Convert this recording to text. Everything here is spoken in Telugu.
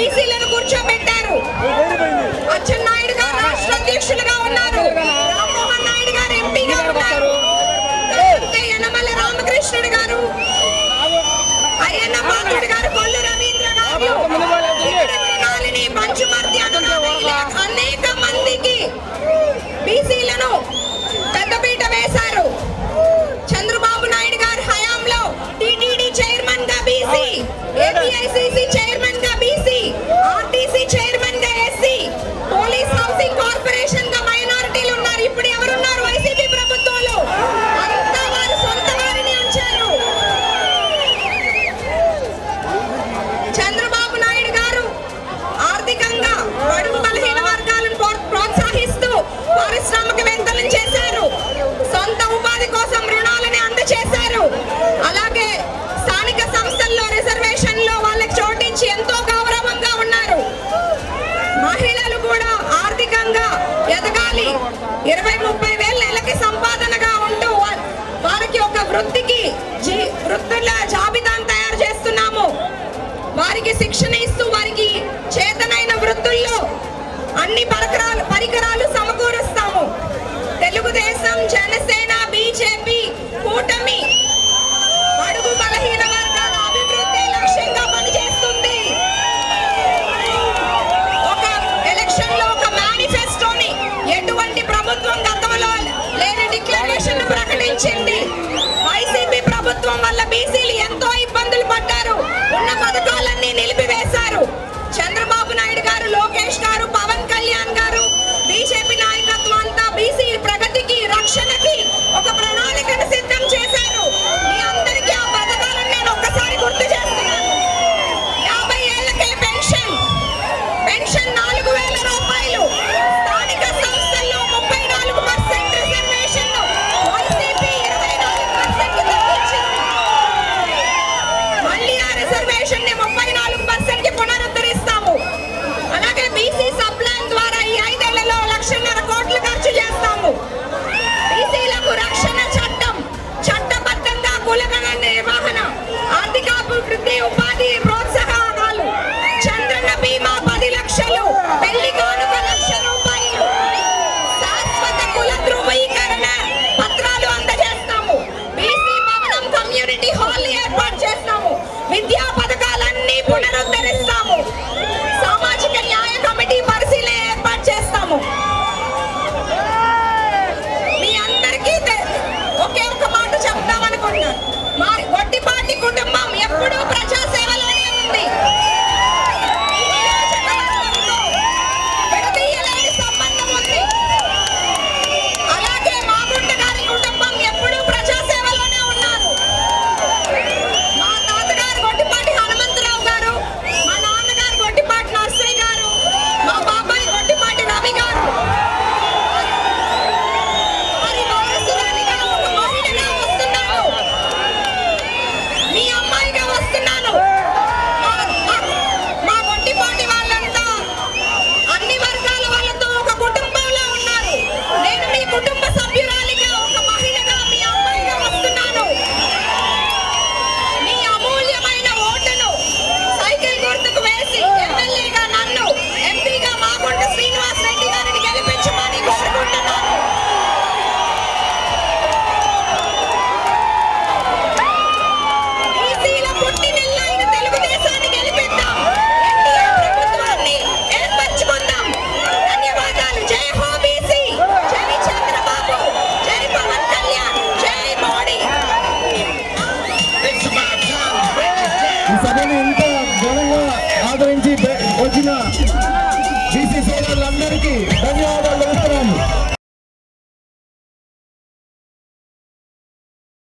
బీసీలను కూర్చోబెట్టారు. అచ్చెన్నాయుడు గారు రాష్ట్ర అధ్యక్షులుగా ఉన్నారు. రామ్మోహన్ నాయుడు గారు ఎంపీగా ఉన్నారు. యనమల రామకృష్ణుడు గారు, అయ్యన్న పాత్రుడు గారు, కొల్లు రవీంద్ర గారు, పంచుమర్తి అనేక మందికి బీసీలను పెద్దపీట వేశారు. చంద్రబాబు నాయుడు గారి హయాంలో టీటీడీ చైర్మన్ గా బీసీ, ఏపీఐసీసీ చైర్మన్ గా బీసీ, ఆర్టీసీ చైర్మన్ గా ఎస్సీ, పోలీస్ హౌసింగ్ కార్పొరేషన్ గా మైనారిటీలు ఉన్నారు. ఇప్పుడు ఎవరున్నారు వైసీపీ ప్రభుత్వంలో? అంతా వారు సొంత వారిని ఉంచారు. చంద్రబాబు నాయుడు గారు ఆర్థికంగా బడుగు బలహీన వర్గాలను ప్రోత్సహిస్తూ పారిశ్రామికవేత్తలను చేశారు. సొంత ఉపాధి కోసం రుణాలని అందజేశారు. అలాగే స్థానిక సంస్థల్లో రిజర్వేషన్లో వాళ్ళకి చోటించి ఎంతో గౌరవంగా ఉన్నారు. మహిళలు కూడా ఆర్థికంగా ఎదగాలి. 20-30 వేల నెలకి సంపాదనగా ఉంటూ వారికి ఒక వృత్తుల జాబితాను తయారు చేస్తున్నాము. వారికి శిక్షణ ఇస్తూ వారికి చేతనైన వృత్తుల్లో అన్ని పరికరాలు సమకూరుస్తాము. తెలుగుదేశం, జనసేన, బీజేపీ కూటమి బడుగు బలహీన వర్గాల అభివృద్ధి లక్ష్యంగా పనిచేస్తుంది. ఒక ఎలక్షన్ లో ఒక మేనిఫెస్టోని ఎటువంటి ప్రభుత్వం గతంలో లేని డిక్లరేషన్ ప్రకటించింది. వైసీపీ ప్రభుత్వం వల్ల బీసీలు ఎంతో ఇబ్బందులు పడ్డారు. ఉన్న పథకాలన్నీ నిలిపివేశారు. చంద్రబాబు నాయుడు గారు, లోకేష్ గారు, పవన్ కళ్యాణ్ గారు, బీజేపీ నాయకత్వం అంతా బీసీ ప్రగతికి, రక్షణకి ఒక ప్రణాళికను సిద్ధం చేశారు. మీ అందరికీ ఆ పథకాలను నేను ఒక్కసారి గుర్తు చేస్తున్నాను. 50 ఏళ్లకే పెన్షన్ 4,000 రూపాయలు. స్థానిక సంస్థల్లో 34% రిజర్వేషన్ వైసీపీ 24% తగ్గించింది. మళ్ళీ ఆ రిజర్వేషన్ ని 34% కి పునరుద్ధరిస్తాము. అలాగే బీసీ సబ్ ప్లాన్ ద్వారా ఈ 5 ఏళ్లలో 1,50,000 కోట్లు ఖర్చు చేస్తాము. బీసీలకు రక్షణ చట్టం, చట్టబద్ధంగా కులగణ నిర్వహణ, ఆర్థికాభివృద్ధి, ఉపాధి ప్రోత్సాహకాలు, చంద్రన్న బీమా 10 లక్షలు, పెళ్లి కానుక 1,00,000 రూపాయలు, శాశ్వత కుల ధృవీకరణ పత్రాలు అందజేస్తాము. బీసీ భవనం, కమ్యూనిటీ హాల్ ఏర్పాటు చేస్తాము. విద్యా పథకాలన్నీ పునరుద్ధరిస్తాము. సామాజిక న్యాయ కమిటీ పరిశీలన ఏర్పాటు చేస్తాము. మీ అందరికీ ఒకే ఒక మాట చెప్తామనుకుంటున్నాను. మా గొట్టిపాటి కుటుంబం ఎప్పుడూ ప్రజాసేవలోనే ఉంది. విడదీయలేని సంబంధం ఉంది. అలాగే మాగుంట గారి కుటుంబం ఎప్పుడూ ప్రజాసేవలోనే ఉన్నారు. మా తాతగారు గొట్టిపాటి హనుమంతరావు గారు, మా నాన్నగారు గొట్టిపాటి నర్సయ్య గారు, మా బాబాయ్ గొట్టిపాటి రవి గారు. వారి వారసురాలిగా ఒక మహిళగా వస్తున్నాను. మీ అమ్మాయిగా వస్తున్నాను. మా గొట్టిపాటి వాళ్ళంతా అన్ని వర్గాల వాళ్ళతో ఒక కుటుంబంలో ఉన్నారు. నేను మీ కుటుంబ సభ్యురాలిగా, ఒక మహిళగా, మీ అమ్మాయిగా వస్తున్నాను. మీ అమూల్యమైన ఓటును సైకిల్ గుర్తుకు వేసి ఎమ్మెల్యేగా నన్ను, ఎంపీగా మాగుంట శ్రీనివాస్ రెడ్డి గారిని గెలిపించమని కోరుకుంటున్నాను. బీసీల పుట్టినిల్లైన తెలుగుదేశాన్ని గెలిపిద్దాం. ఎన్డీఏ ప్రభుత్వాన్ని ఏర్పరచుకుందాం. ధన్యవాదాలు. జై హో బీసీ. జై చంద్రబాబు. జై పవన్ కళ్యాణ్. జై మోడీ. ఈ సభను ఇంత ఘనంగా ఆదరించి వచ్చిన బీసీ సోదరులందరికీ